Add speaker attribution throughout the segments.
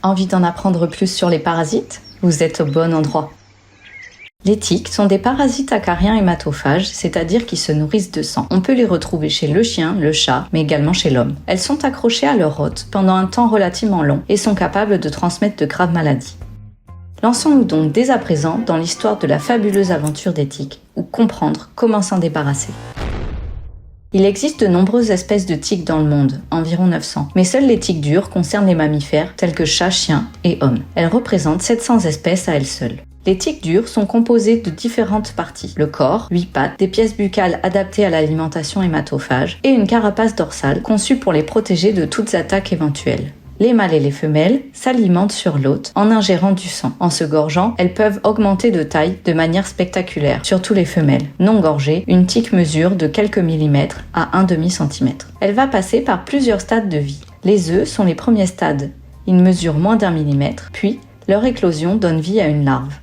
Speaker 1: Envie d'en apprendre plus sur les parasites? Vous êtes au bon endroit. Les tiques sont des parasites acariens hématophages, c'est-à-dire qui se nourrissent de sang. On peut les retrouver chez le chien, le chat, mais également chez l'homme. Elles sont accrochées à leur hôte pendant un temps relativement long et sont capables de transmettre de graves maladies. Lançons-nous donc dès à présent dans l'histoire de la fabuleuse aventure des tiques, ou comprendre comment s'en débarrasser. Il existe de nombreuses espèces de tiques dans le monde, environ 900, mais seules les tiques dures concernent les mammifères tels que chats, chiens et hommes. Elles représentent 700 espèces à elles seules. Les tiques dures sont composées de différentes parties. Le corps, 8 pattes, des pièces buccales adaptées à l'alimentation hématophage et une carapace dorsale conçue pour les protéger de toutes attaques éventuelles. Les mâles et les femelles s'alimentent sur l'hôte en ingérant du sang. En se gorgeant, elles peuvent augmenter de taille de manière spectaculaire, surtout les femelles. Non gorgées, une tique mesure de quelques millimètres à 1/2 centimètre. Elle va passer par plusieurs stades de vie. Les œufs sont les premiers stades. Ils mesurent moins d'1 millimètre, puis leur éclosion donne vie à une larve.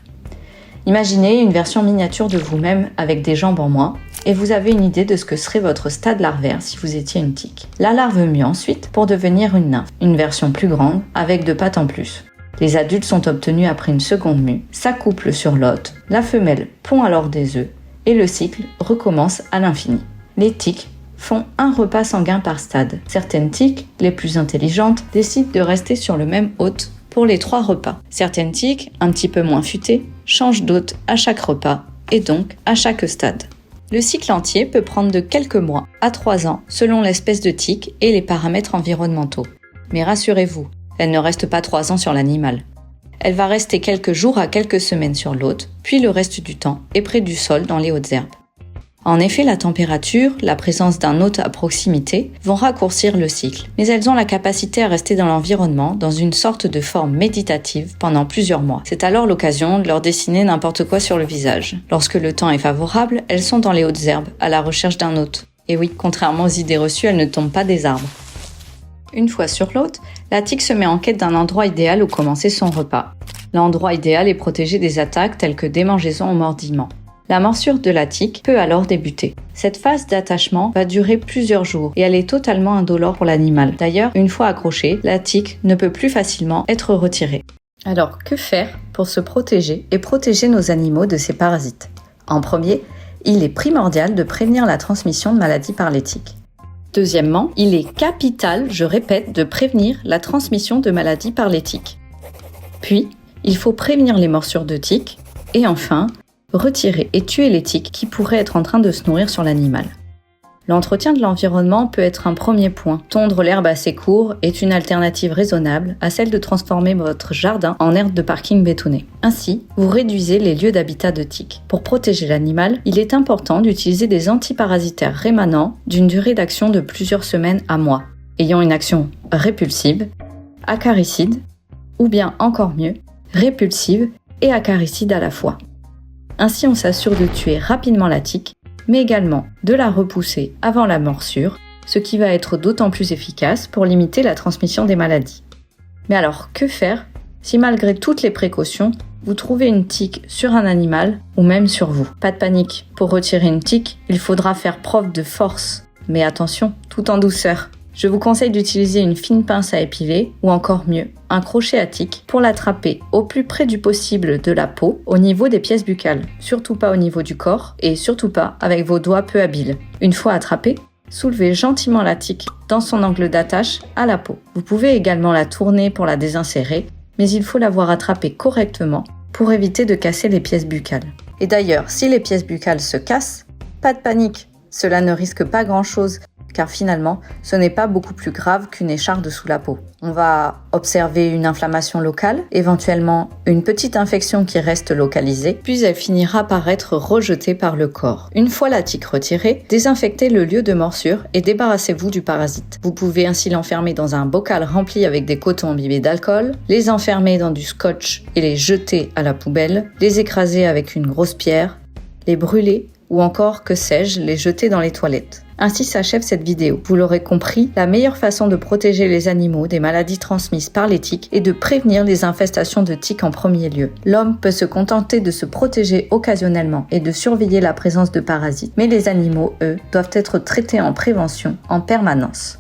Speaker 1: Imaginez une version miniature de vous-même avec des jambes en moins, et vous avez une idée de ce que serait votre stade larvaire si vous étiez une tique. La larve mue ensuite pour devenir une nymphe, une version plus grande avec 2 pattes en plus. Les adultes sont obtenus après une seconde mue, s'accouplent sur l'hôte, la femelle pond alors des œufs, et le cycle recommence à l'infini. Les tiques font un repas sanguin par stade. Certaines tiques, les plus intelligentes, décident de rester sur le même hôte pour les 3 repas. Certaines tiques, un petit peu moins futées, changent d'hôte à chaque repas et donc à chaque stade. Le cycle entier peut prendre de quelques mois à 3 ans selon l'espèce de tique et les paramètres environnementaux. Mais rassurez-vous, elle ne reste pas 3 ans sur l'animal. Elle va rester quelques jours à quelques semaines sur l'hôte, puis le reste du temps est près du sol dans les hautes herbes. En effet, la température, la présence d'un hôte à proximité vont raccourcir le cycle, mais elles ont la capacité à rester dans l'environnement dans une sorte de forme méditative pendant plusieurs mois. C'est alors l'occasion de leur dessiner n'importe quoi sur le visage. Lorsque le temps est favorable, elles sont dans les hautes herbes, à la recherche d'un hôte. Et oui, contrairement aux idées reçues, elles ne tombent pas des arbres. Une fois sur l'hôte, la tique se met en quête d'un endroit idéal où commencer son repas. L'endroit idéal est protégé des attaques telles que démangeaisons ou mordillements. La morsure de la tique peut alors débuter. Cette phase d'attachement va durer plusieurs jours et elle est totalement indolore pour l'animal. D'ailleurs, une fois accrochée, la tique ne peut plus facilement être retirée. Alors, que faire pour se protéger et protéger nos animaux de ces parasites? En premier, il est primordial de prévenir la transmission de maladies par les tiques. Deuxièmement, il est capital, je répète, de prévenir la transmission de maladies par les tiques. Puis, il faut prévenir les morsures de tiques. Et enfin, retirer et tuer les tiques qui pourraient être en train de se nourrir sur l'animal. L'entretien de l'environnement peut être un premier point. Tondre l'herbe assez court est une alternative raisonnable à celle de transformer votre jardin en aire de parking bétonné. Ainsi, vous réduisez les lieux d'habitat de tiques. Pour protéger l'animal, il est important d'utiliser des antiparasitaires rémanents d'une durée d'action de plusieurs semaines à mois, ayant une action répulsive, acaricide, ou bien encore mieux, répulsive et acaricide à la fois. Ainsi, on s'assure de tuer rapidement la tique, mais également de la repousser avant la morsure, ce qui va être d'autant plus efficace pour limiter la transmission des maladies. Mais alors, que faire si malgré toutes les précautions, vous trouvez une tique sur un animal ou même sur vous? Pas de panique, pour retirer une tique, il faudra faire preuve de force, mais attention, tout en douceur. Je vous conseille d'utiliser une fine pince à épiler ou encore mieux, un crochet à tique pour l'attraper au plus près du possible de la peau au niveau des pièces buccales, surtout pas au niveau du corps et surtout pas avec vos doigts peu habiles. Une fois attrapée, soulevez gentiment la tique dans son angle d'attache à la peau. Vous pouvez également la tourner pour la désinsérer, mais il faut l'avoir attrapée correctement pour éviter de casser les pièces buccales. Et d'ailleurs, si les pièces buccales se cassent, pas de panique, cela ne risque pas grand-chose, car finalement, ce n'est pas beaucoup plus grave qu'une écharde sous la peau. On va observer une inflammation locale, éventuellement une petite infection qui reste localisée, puis elle finira par être rejetée par le corps. Une fois la tique retirée, désinfectez le lieu de morsure et débarrassez-vous du parasite. Vous pouvez ainsi l'enfermer dans un bocal rempli avec des cotons imbibés d'alcool, les enfermer dans du scotch et les jeter à la poubelle, les écraser avec une grosse pierre, les brûler ou encore, que sais-je, les jeter dans les toilettes. Ainsi s'achève cette vidéo. Vous l'aurez compris, la meilleure façon de protéger les animaux des maladies transmises par les tiques est de prévenir les infestations de tiques en premier lieu. L'homme peut se contenter de se protéger occasionnellement et de surveiller la présence de parasites, mais les animaux, eux, doivent être traités en prévention en permanence.